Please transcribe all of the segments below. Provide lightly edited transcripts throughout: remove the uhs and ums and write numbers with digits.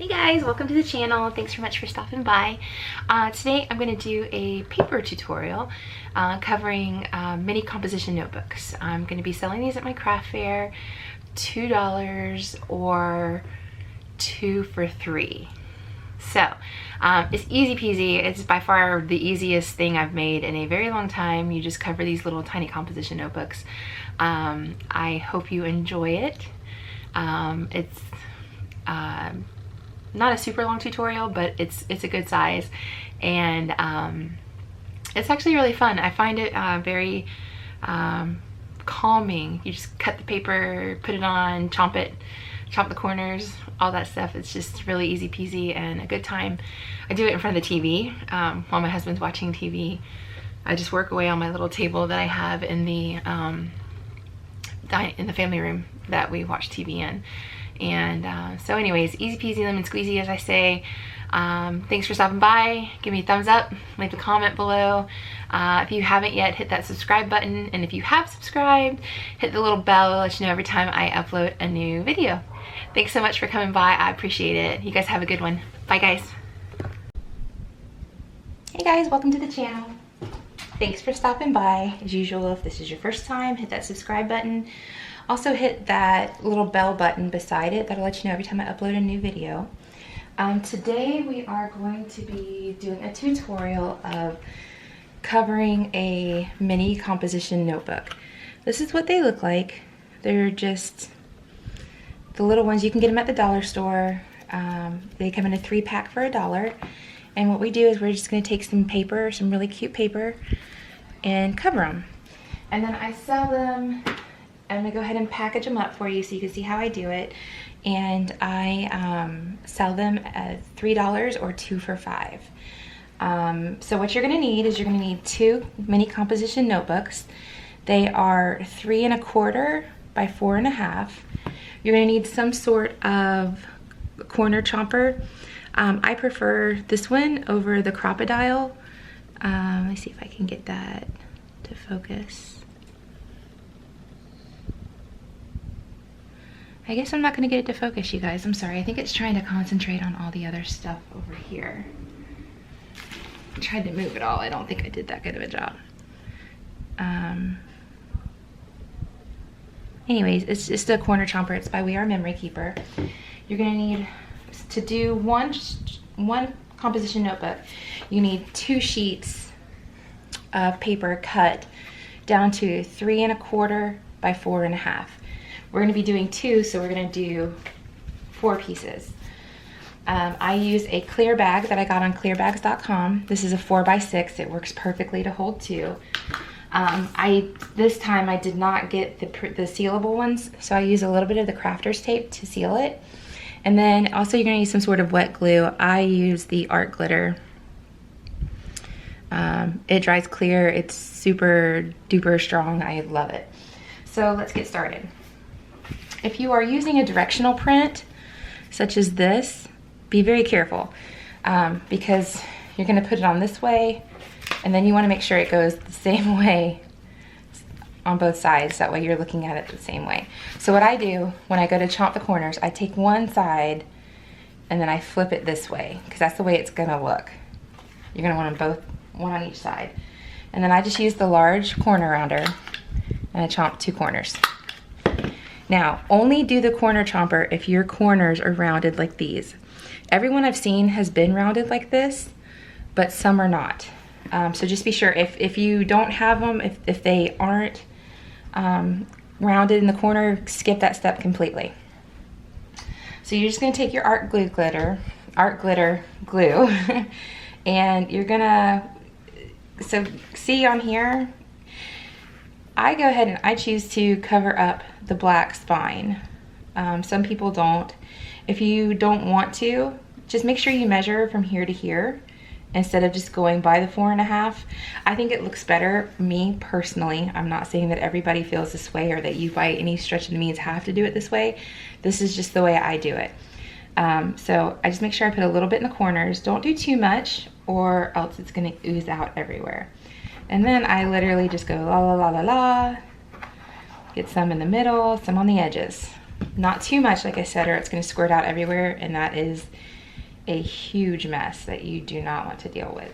Hey guys, welcome to the channel. Thanks so much for stopping by. Today I'm going to do a paper tutorial covering mini composition notebooks. I'm going to be selling these at my craft fair, $2 or 2 for $3. So it's easy peasy. It's by far the easiest thing I've made in a very long time. You just cover these little tiny composition notebooks. I hope you enjoy it. It's not a super long tutorial, but it's a good size, and it's actually really fun. I find it very calming. You just cut the paper, put it on, chomp the corners, all that stuff. It's just really easy peasy and a good time. I do it in front of the TV while my husband's watching TV. I just work away on my little table that I have in the family room that we watch TV in. And so anyways, easy peasy lemon squeezy, as I say. Thanks for stopping by. Give me a thumbs up, leave a comment below. If you haven't yet, hit that subscribe button, and if you have subscribed, hit the little bell to let you know every time I upload a new video. Thanks so much for coming by. I appreciate it. You guys have a good one. Bye guys. Hey guys, welcome to the channel. Thanks for stopping by. As usual, if this is your first time, hit that subscribe button. Also hit that little bell button beside it. That'll let you know every time I upload a new video. Today we are going to be doing a tutorial of covering a mini composition notebook. This is what they look like. They're just the little ones. You can get them at the dollar store. They come in a 3-pack for $1. And what we do is we're just going to take some paper, some really cute paper, and cover them. And then I sell them. I'm gonna go ahead and package them up for you so you can see how I do it. And I sell them at $3 or 2 for $5. So what you're gonna need is you're gonna need 2 mini composition notebooks. They are 3 1/4 by 4 1/2. You're gonna need some sort of corner chomper. I prefer this one over the Crocodile. Let me see if I can get that to focus. I guess I'm not going to get it to focus, you guys. I'm sorry. I think it's trying to concentrate on all the other stuff over here. I tried to move it all. I don't think I did that good of a job. Anyways, it's just a corner chomper. It's by We Are Memory Keeper. You're going to need, to do one composition notebook, you need 2 sheets of paper cut down to 3 1/4 by 4 1/2. We're going to be doing 2, so we're going to do 4 pieces. I use a clear bag that I got on clearbags.com. This is a 4x6. It works perfectly to hold 2. This time I did not get the sealable ones, so I use a little bit of the crafter's tape to seal it. And then also you're going to use some sort of wet glue. I use the art glitter. It dries clear. It's super duper strong. I love it. So let's get started. If you are using a directional print, such as this, be very careful because you're going to put it on this way, and then you want to make sure it goes the same way on both sides. That way you're looking at it the same way. So what I do when I go to chomp the corners, I take one side and then I flip it this way because that's the way it's going to look. You're going to want them both, one on each side. And then I just use the large corner rounder and I chomp 2 corners. Now, only do the corner chomper if your corners are rounded like these. Everyone I've seen has been rounded like this, but some are not. So just be sure, if you don't have them, if they aren't rounded in the corner, skip that step completely. So you're just gonna take your art glitter glue, and you're gonna, so see on here, I go ahead and I choose to cover up the black spine. Some people don't. If you don't want to, just make sure you measure from here to here instead of just going by the 4 1/2. I think it looks better, me personally. I'm not saying that everybody feels this way or that you by any stretch of the means have to do it this way. This is just the way I do it. So I just make sure I put a little bit in the corners. Don't do too much or else it's gonna ooze out everywhere. And then I literally just go la la la la la, get some in the middle, some on the edges. Not too much, like I said, or it's gonna squirt out everywhere, and that is a huge mess that you do not want to deal with.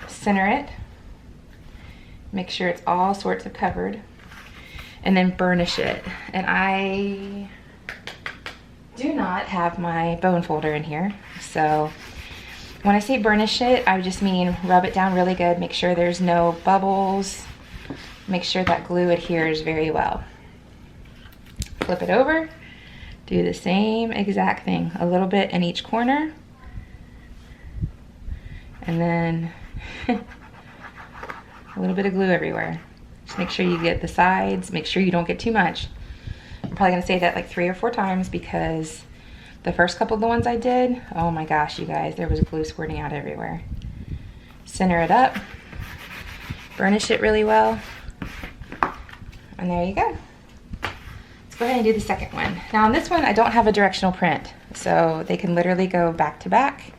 Center it. Make sure it's all sorts of covered. And then burnish it. And I do not have my bone folder in here. So when I say burnish it, I just mean rub it down really good. Make sure there's no bubbles. Make sure that glue adheres very well. Flip it over. Do the same exact thing. A little bit in each corner. And then a little bit of glue everywhere. Just make sure you get the sides. Make sure you don't get too much. I'm probably gonna say that like 3 or 4 times because the first couple of the ones I did, oh my gosh, you guys, there was glue squirting out everywhere. Center it up. Burnish it really well. And there you go. Let's go ahead and do the second one. Now on this one, I don't have a directional print, so they can literally go back to back.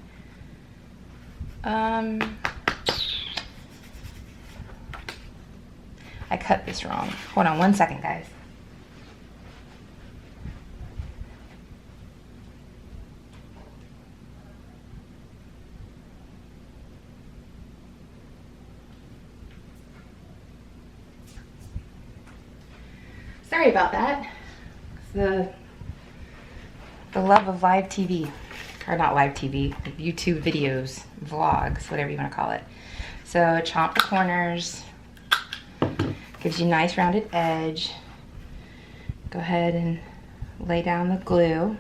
I cut this wrong. Hold on 1 second, guys. Sorry about that. It's the love of live TV, or not live TV, YouTube videos, vlogs, whatever you want to call it. So chomp the corners. Gives you a nice rounded edge. Go ahead and lay down the glue.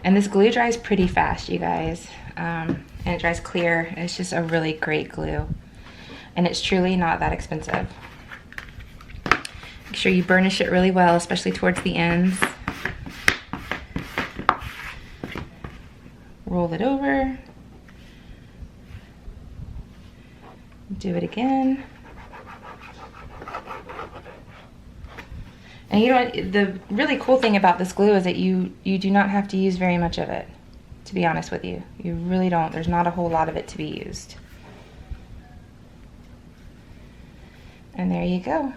And this glue dries pretty fast, you guys. And it dries clear. It's just a really great glue. And it's truly not that expensive. Make sure you burnish it really well, especially towards the ends. Roll it over. Do it again. And you know, the really cool thing about this glue is that you do not have to use very much of it, to be honest with you. You really don't. There's not a whole lot of it to be used. And there you go.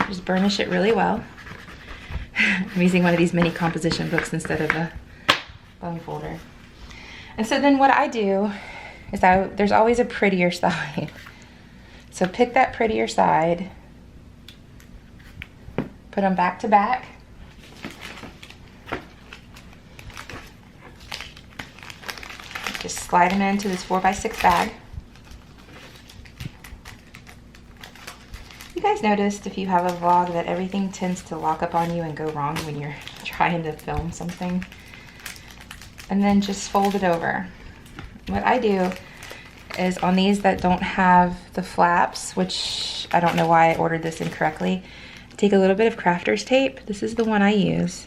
Just burnish it really well. I'm using one of these mini composition books instead of a bone folder. And so then what I do is there's always a prettier side. So pick that prettier side, put them back to back. Just slide them into this 4x6 bag. You guys noticed if you have a vlog that everything tends to lock up on you and go wrong when you're trying to film something? And then just fold it over. What I do is on these that don't have the flaps, which I don't know why I ordered this incorrectly, take a little bit of crafter's tape. This is the one I use.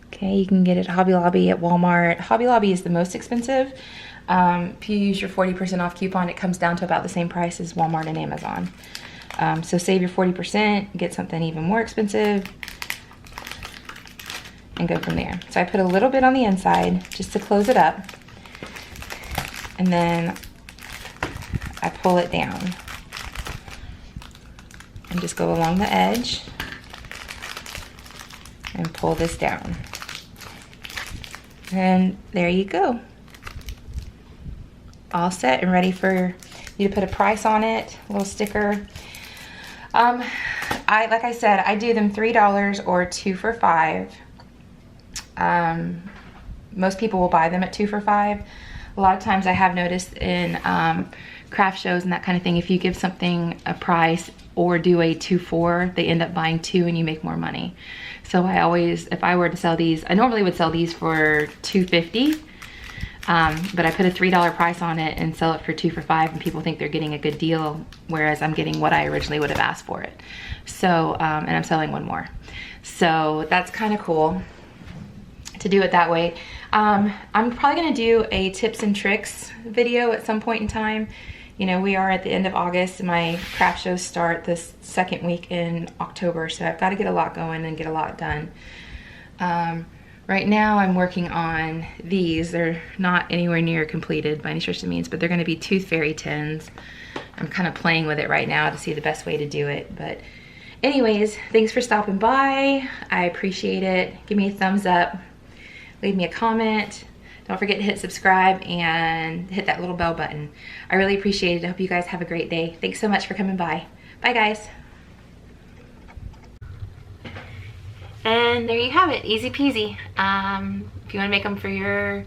Okay, you can get it at Hobby Lobby, at Walmart. Hobby Lobby is the most expensive. If you use your 40% off coupon, it comes down to about the same price as Walmart and Amazon. So save your 40%, get something even more expensive, and go from there. So I put a little bit on the inside just to close it up, and then I pull it down and just go along the edge and pull this down. And there you go. All set and ready for you to put a price on it, a little sticker. Like I said, I do them $3 or 2 for $5. Most people will buy them at 2 for $5. A lot of times I have noticed in craft shows and that kind of thing, if you give something a price or do a 2 for, they end up buying 2 and you make more money. So I always, if I were to sell these, I normally would sell these for $2.50. But I put a $3 price on it and sell it for 2 for $5, and people think they're getting a good deal, whereas I'm getting what I originally would have asked for it. So, and I'm selling one more. So that's kind of cool to do it that way. I'm probably gonna do a tips and tricks video at some point in time. You know, we are at the end of August and my craft shows start this second week in October, so I've got to get a lot going and get a lot done. Right now I'm working on these. They're not anywhere near completed by any stretch of the means, but they're gonna be tooth fairy tins. I'm kind of playing with it right now to see the best way to do it. But anyways, thanks for stopping by. I appreciate it. Give me a thumbs up, leave me a comment. Don't forget to hit subscribe and hit that little bell button. I really appreciate it. I hope you guys have a great day. Thanks so much for coming by. Bye guys. And there you have it, easy peasy. If you wanna make them for your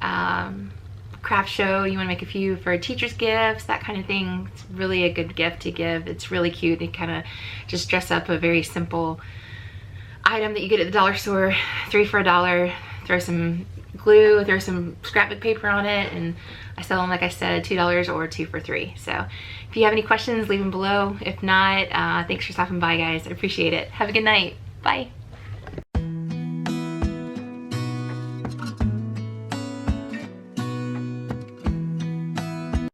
craft show, you wanna make a few for teacher's gifts, that kind of thing, it's really a good gift to give. It's really cute. They kind of just dress up a very simple item that you get at the dollar store, 3 for $1. Throw some glue, throw some scrapbook paper on it, and I sell them, like I said, $2 or 2 for $3. So if you have any questions, leave them below. If not, thanks for stopping by guys, I appreciate it. Have a good night, bye.